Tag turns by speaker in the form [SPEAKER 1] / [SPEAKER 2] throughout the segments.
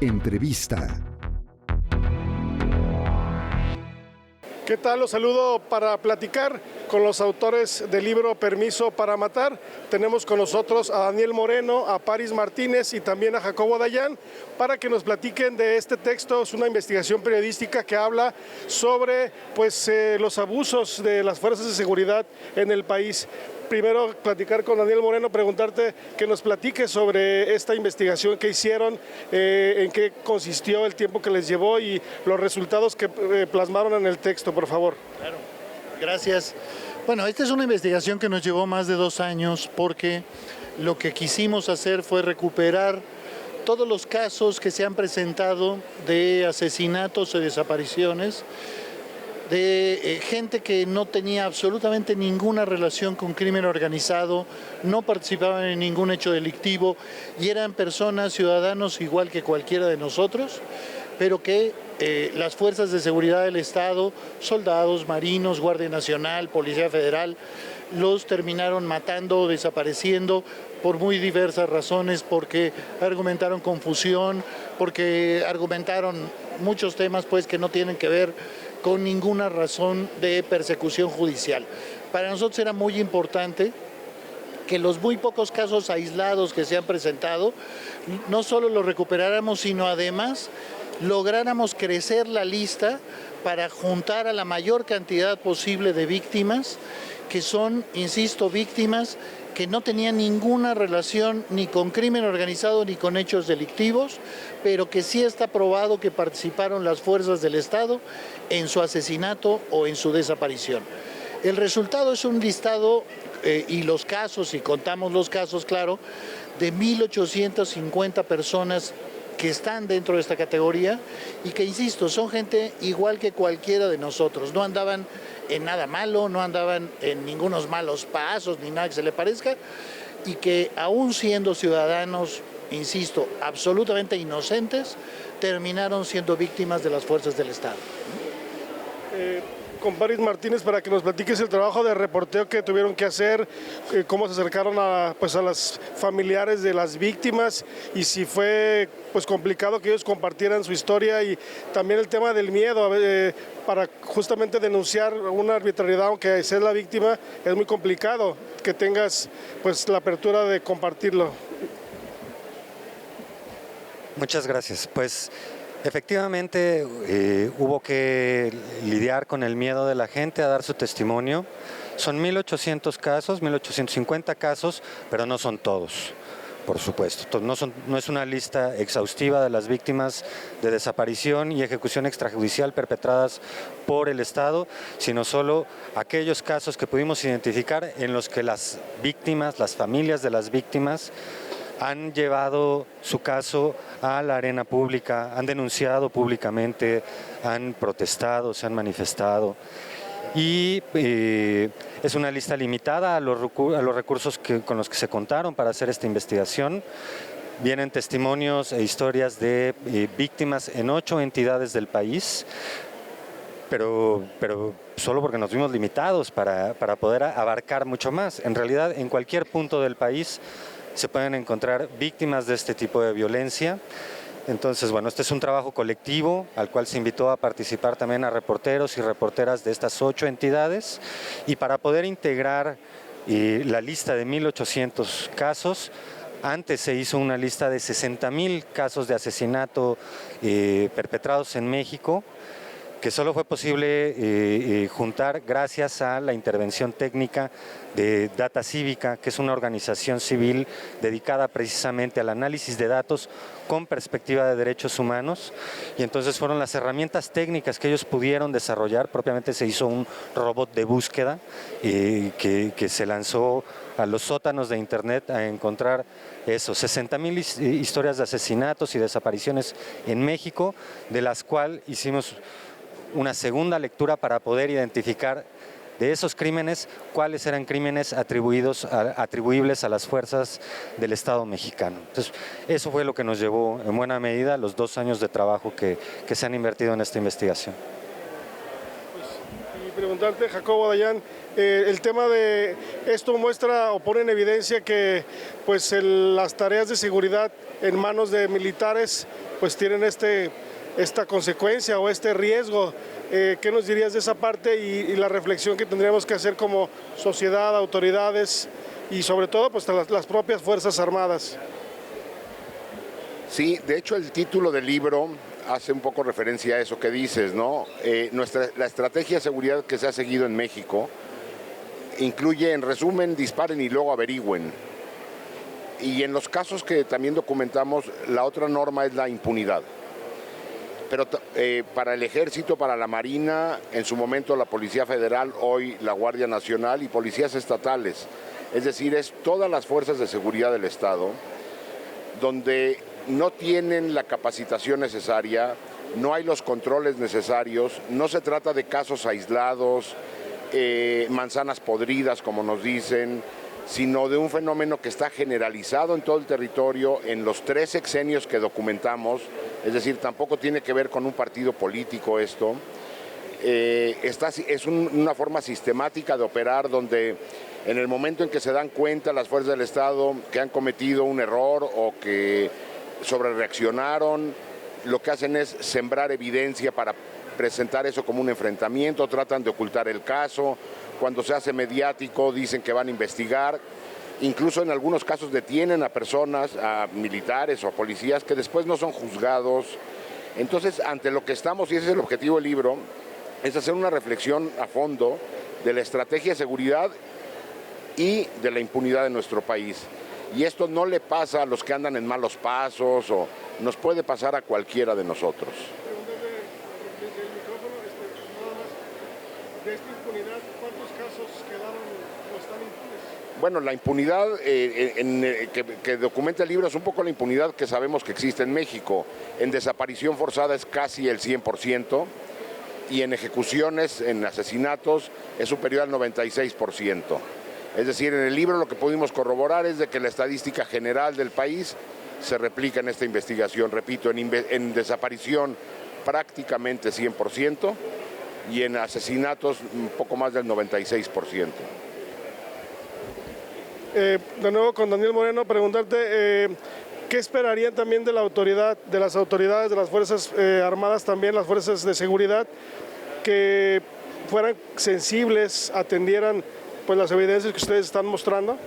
[SPEAKER 1] Entrevista.
[SPEAKER 2] ¿Qué tal? Los saludo para platicar con los autores del libro Permiso para Matar. Tenemos con nosotros a Daniel Moreno, a Paris Martínez y también a Jacobo Dayan para que nos platiquen de este texto. Es una investigación periodística que habla sobre los abusos de las fuerzas de seguridad en el país. Primero platicar con Daniel Moreno, preguntarte que nos platique sobre esta investigación que hicieron, en qué consistió, el tiempo que les llevó y los resultados que plasmaron en el texto, por favor.
[SPEAKER 3] Claro, gracias. Bueno, esta es una investigación que nos llevó más de 2 años porque lo que quisimos hacer fue recuperar todos los casos que se han presentado de asesinatos o desapariciones de gente que no tenía absolutamente ninguna relación con crimen organizado, no participaban en ningún hecho delictivo y eran personas, ciudadanos igual que cualquiera de nosotros, pero que las fuerzas de seguridad del Estado, soldados, marinos, Guardia Nacional, Policía Federal, los terminaron matando o desapareciendo por muy diversas razones, porque argumentaron confusión, porque argumentaron muchos temas que no tienen que ver con ninguna razón de persecución judicial. Para nosotros era muy importante que los muy pocos casos aislados que se han presentado, no solo los recuperáramos, sino además lográramos crecer la lista para juntar a la mayor cantidad posible de víctimas, que son, insisto, víctimas que no tenían ninguna relación ni con crimen organizado ni con hechos delictivos, pero que sí está probado que participaron las fuerzas del Estado en su asesinato o en su desaparición. El resultado es un listado y los casos, y contamos los casos, claro, de 1,850 personas que están dentro de esta categoría y que, insisto, son gente igual que cualquiera de nosotros. No andaban en nada malo, no andaban en ningunos malos pasos ni nada que se le parezca, y que aún siendo ciudadanos, insisto, absolutamente inocentes, terminaron siendo víctimas de las fuerzas del Estado.
[SPEAKER 2] Con Paris Martínez, para que nos platiques el trabajo de reporteo que tuvieron que hacer, cómo se acercaron a las familiares de las víctimas y si fue complicado que ellos compartieran su historia, y también el tema del miedo para justamente denunciar una arbitrariedad, aunque seas la víctima, es muy complicado que tengas la apertura de compartirlo.
[SPEAKER 4] Muchas gracias. Efectivamente, hubo que lidiar con el miedo de la gente a dar su testimonio. Son 1,800 casos, 1,850 casos, pero no son todos, por supuesto. No es una lista exhaustiva de las víctimas de desaparición y ejecución extrajudicial perpetradas por el Estado, sino solo aquellos casos que pudimos identificar en los que las víctimas, las familias de las víctimas, han llevado su caso a la arena pública, han denunciado públicamente, han protestado, se han manifestado. Y es una lista limitada a los recursos con los que se contaron para hacer esta investigación. Vienen testimonios e historias de víctimas en 8 entidades del país, pero solo porque nos vimos limitados para poder abarcar mucho más. En realidad, en cualquier punto del país se pueden encontrar víctimas de este tipo de violencia. Entonces, este es un trabajo colectivo al cual se invitó a participar también a reporteros y reporteras de estas 8 entidades, y para poder integrar la lista de 1,800 casos, antes se hizo una lista de 60,000 casos de asesinato perpetrados en México, que solo fue posible juntar gracias a la intervención técnica de Data Cívica, que es una organización civil dedicada precisamente al análisis de datos con perspectiva de derechos humanos, y entonces fueron las herramientas técnicas que ellos pudieron desarrollar. Propiamente se hizo un robot de búsqueda que se lanzó a los sótanos de Internet a encontrar 60,000 historias de asesinatos y desapariciones en México, de las cuales hicimos una segunda lectura para poder identificar de esos crímenes cuáles eran crímenes atribuibles a las fuerzas del Estado mexicano. Entonces, eso fue lo que nos llevó en buena medida los 2 años de trabajo que se han invertido en esta investigación.
[SPEAKER 2] Y preguntarte, Jacobo Dayan, el tema de esto muestra o pone en evidencia que las tareas de seguridad en manos de militares pues tienen esta consecuencia o este riesgo. ¿Qué nos dirías de esa parte y la reflexión que tendríamos que hacer como sociedad, autoridades y sobre todo pues las propias Fuerzas Armadas?
[SPEAKER 1] Sí, de hecho el título del libro hace un poco referencia a eso que dices, ¿no? La estrategia de seguridad que se ha seguido en México incluye, en resumen, disparen y luego averigüen. Y en los casos que también documentamos, la otra norma es la impunidad. Pero para el Ejército, para la Marina, en su momento la Policía Federal, hoy la Guardia Nacional y policías estatales, es decir, es todas las fuerzas de seguridad del Estado, donde no tienen la capacitación necesaria, no hay los controles necesarios, no se trata de casos aislados, manzanas podridas, como nos dicen, sino de un fenómeno que está generalizado en todo el territorio en los 3 sexenios que documentamos, es decir, tampoco tiene que ver con un partido político esto. Es una forma sistemática de operar donde en el momento en que se dan cuenta las fuerzas del Estado que han cometido un error o que sobrereaccionaron, lo que hacen es sembrar evidencia para presentar eso como un enfrentamiento, tratan de ocultar el caso. Cuando se hace mediático dicen que van a investigar, incluso en algunos casos detienen a personas, a militares o a policías que después no son juzgados. Entonces, ante lo que estamos, y ese es el objetivo del libro, es hacer una reflexión a fondo de la estrategia de seguridad y de la impunidad de nuestro país. Y esto no le pasa a los que andan en malos pasos, o nos puede pasar a cualquiera de nosotros.
[SPEAKER 2] De esta impunidad, ¿cuántos casos quedaron o están impunes?
[SPEAKER 1] Bueno, la impunidad que documenta el libro es un poco la impunidad que sabemos que existe en México. En desaparición forzada es casi el 100% y en ejecuciones, en asesinatos, es superior al 96%. Es decir, en el libro lo que pudimos corroborar es de que la estadística general del país se replica en esta investigación. Repito, en desaparición prácticamente 100%. Y en asesinatos un poco más del 96%.
[SPEAKER 2] De nuevo con Daniel Moreno, preguntarte ¿qué esperarían también de la autoridad, de las autoridades, de las Fuerzas Armadas, también las fuerzas de seguridad, que fueran sensibles, atendieran pues las evidencias que ustedes están mostrando?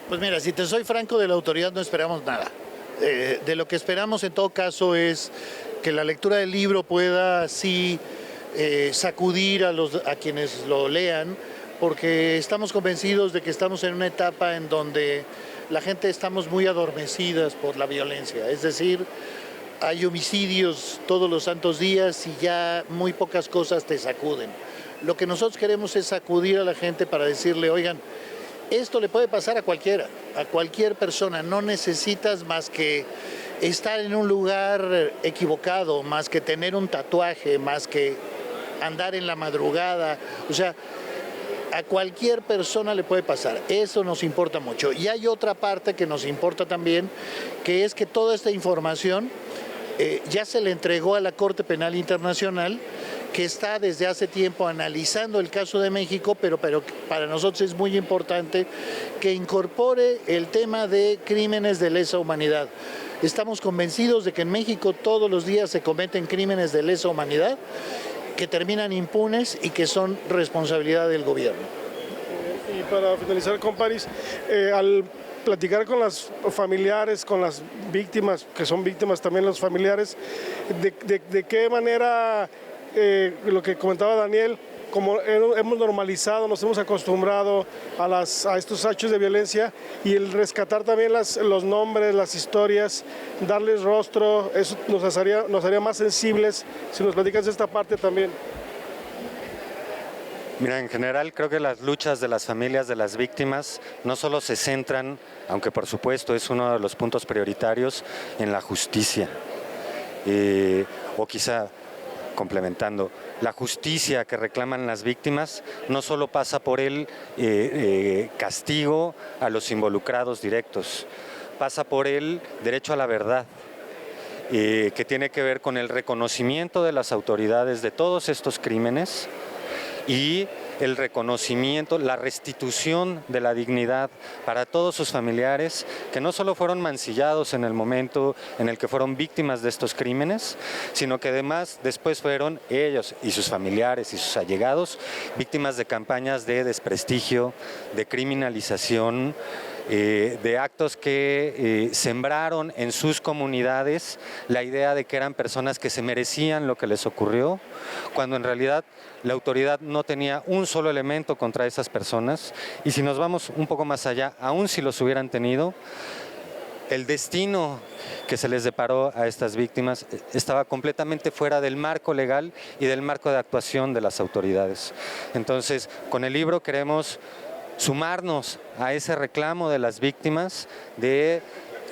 [SPEAKER 3] Pues mira, si te soy franco, de la autoridad no esperamos nada. De lo que esperamos en todo caso es que la lectura del libro pueda sí sacudir a quienes lo lean, porque estamos convencidos de que estamos en una etapa en donde la gente estamos muy adormecidas por la violencia. Es decir, hay homicidios todos los santos días y ya muy pocas cosas te sacuden. Lo que nosotros queremos es sacudir a la gente para decirle, oigan, esto le puede pasar a cualquiera, a cualquier persona. No necesitas más que estar en un lugar equivocado, más que tener un tatuaje, más que andar en la madrugada, o sea, a cualquier persona le puede pasar. Eso nos importa mucho. Y hay otra parte que nos importa también, que es que toda esta información ya se le entregó a la Corte Penal Internacional, que está desde hace tiempo analizando el caso de México, pero para nosotros es muy importante que incorpore el tema de crímenes de lesa humanidad. Estamos convencidos de que en México todos los días se cometen crímenes de lesa humanidad que terminan impunes y que son responsabilidad del gobierno.
[SPEAKER 2] Y para finalizar con París, al platicar con las familiares, con las víctimas, que son víctimas también los familiares, de qué manera, lo que comentaba Daniel, como hemos normalizado, nos hemos acostumbrado a estos hechos de violencia, y el rescatar también los nombres, las historias, darles rostro, eso nos haría más sensibles. Si nos platicas de esta parte también.
[SPEAKER 4] Mira, en general creo que las luchas de las familias de las víctimas no solo se centran, aunque por supuesto es uno de los puntos prioritarios, en la justicia, o quizá complementando, la justicia que reclaman las víctimas no solo pasa por el castigo a los involucrados directos, pasa por el derecho a la verdad, que tiene que ver con el reconocimiento de las autoridades de todos estos crímenes y el reconocimiento, la restitución de la dignidad para todos sus familiares, que no solo fueron mancillados en el momento en el que fueron víctimas de estos crímenes, sino que además después fueron ellos y sus familiares y sus allegados víctimas de campañas de desprestigio, de criminalización, de actos que sembraron en sus comunidades la idea de que eran personas que se merecían lo que les ocurrió, cuando en realidad la autoridad no tenía un solo elemento contra esas personas. Y si nos vamos un poco más allá, aún si los hubieran tenido, el destino que se les deparó a estas víctimas estaba completamente fuera del marco legal y del marco de actuación de las autoridades. Entonces, con el libro queremos sumarnos a ese reclamo de las víctimas de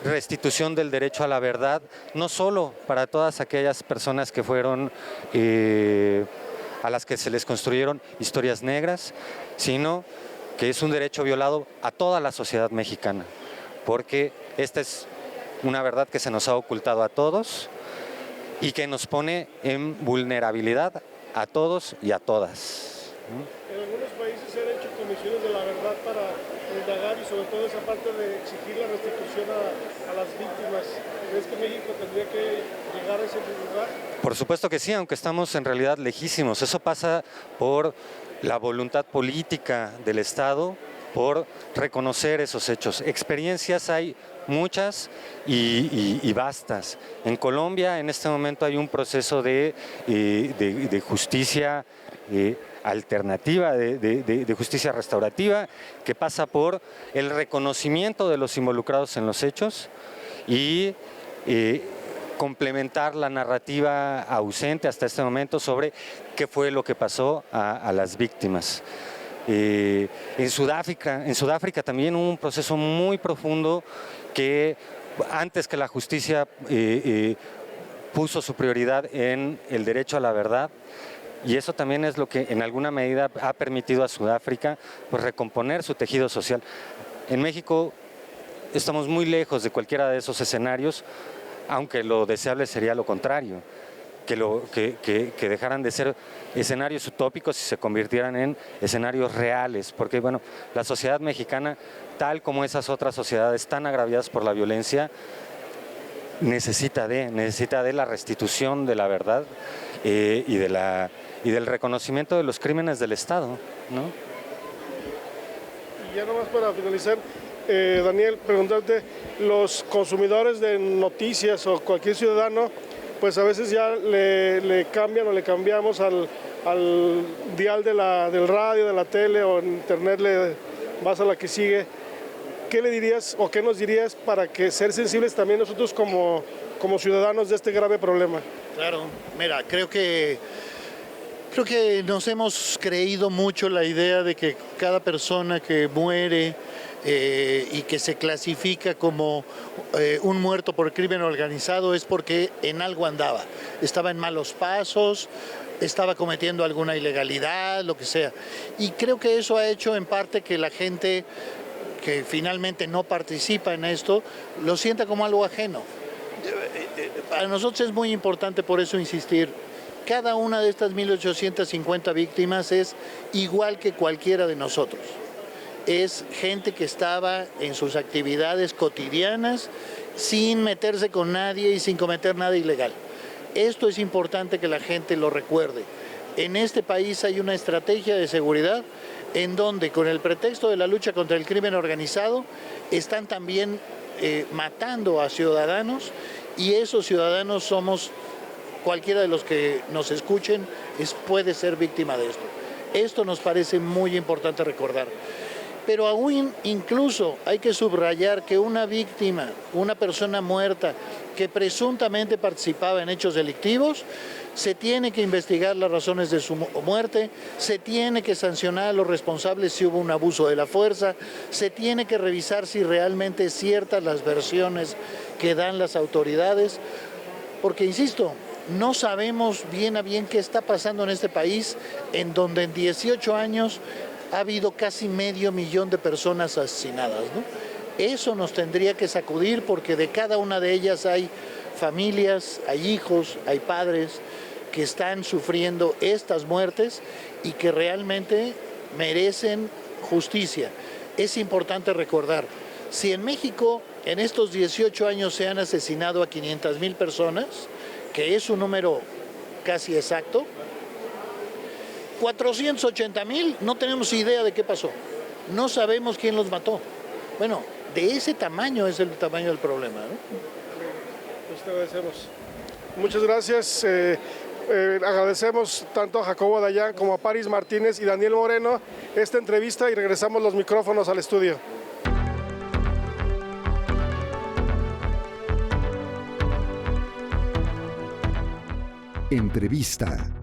[SPEAKER 4] restitución del derecho a la verdad, no solo para todas aquellas personas que fueron a las que se les construyeron historias negras, sino que es un derecho violado a toda la sociedad mexicana, porque esta es una verdad que se nos ha ocultado a todos y que nos pone en vulnerabilidad a todos y a todas.
[SPEAKER 2] En algunos países se han hecho comisiones de la verdad para indagar y sobre todo esa parte de exigir la restitución a las víctimas. ¿Crees que México tendría que llegar a ese lugar?
[SPEAKER 4] Por supuesto que sí, aunque estamos en realidad lejísimos. Eso pasa por la voluntad política del Estado, por reconocer esos hechos. Experiencias hay muchas y vastas. En Colombia en este momento hay un proceso de justicia alternativa, de justicia restaurativa, que pasa por el reconocimiento de los involucrados en los hechos y complementar la narrativa ausente hasta este momento sobre qué fue lo que pasó a las víctimas. En Sudáfrica también hubo un proceso muy profundo que antes que la justicia puso su prioridad en el derecho a la verdad, y eso también es lo que en alguna medida ha permitido a Sudáfrica pues recomponer su tejido social. En México estamos muy lejos de cualquiera de esos escenarios, aunque lo deseable sería lo contrario, que dejaran de ser escenarios utópicos y se convirtieran en escenarios reales, porque bueno, la sociedad mexicana, tal como esas otras sociedades tan agraviadas por la violencia, necesita de la restitución de la verdad y del reconocimiento de los crímenes del Estado, ¿no?
[SPEAKER 2] Y ya nomás para finalizar, Daniel, preguntarte, los consumidores de noticias o cualquier ciudadano, pues a veces ya le cambian o le cambiamos al dial del radio, de la tele o en internet le vas a la que sigue. ¿Qué le dirías o qué nos dirías para que ser sensibles también nosotros como ciudadanos de este grave problema?
[SPEAKER 3] Claro, mira, creo que nos hemos creído mucho la idea de que cada persona que muere y que se clasifica como un muerto por crimen organizado es porque en algo andaba, estaba en malos pasos, estaba cometiendo alguna ilegalidad, lo que sea. Y creo que eso ha hecho en parte que la gente que finalmente no participa en esto lo sienta como algo ajeno. Para nosotros es muy importante por eso insistir. Cada una de estas 1,850 víctimas es igual que cualquiera de nosotros. Es gente que estaba en sus actividades cotidianas sin meterse con nadie y sin cometer nada ilegal. Esto es importante que la gente lo recuerde. En este país hay una estrategia de seguridad en donde, con el pretexto de la lucha contra el crimen organizado, están también matando a ciudadanos, y esos ciudadanos somos, cualquiera de los que nos escuchen puede ser víctima de esto. Esto nos parece muy importante recordar. Pero aún incluso hay que subrayar que una víctima, una persona muerta que presuntamente participaba en hechos delictivos, se tiene que investigar las razones de su muerte, se tiene que sancionar a los responsables si hubo un abuso de la fuerza, se tiene que revisar si realmente es ciertas las versiones que dan las autoridades, porque insisto, no sabemos bien a bien qué está pasando en este país, en donde en 18 años ha habido casi 500,000 de personas asesinadas, ¿no? Eso nos tendría que sacudir, porque de cada una de ellas hay familias, hay hijos, hay padres que están sufriendo estas muertes y que realmente merecen justicia. Es importante recordar, si en México en estos 18 años se han asesinado a 500,000 personas, que es un número casi exacto, 480,000 no tenemos idea de qué pasó. No sabemos quién los mató. Bueno, de ese tamaño es el tamaño del problema, ¿no?
[SPEAKER 2] Pues te agradecemos. Muchas gracias. Agradecemos tanto a Jacobo Dayan como a Paris Martínez y Daniel Moreno esta entrevista y regresamos los micrófonos al estudio.
[SPEAKER 5] Entrevista.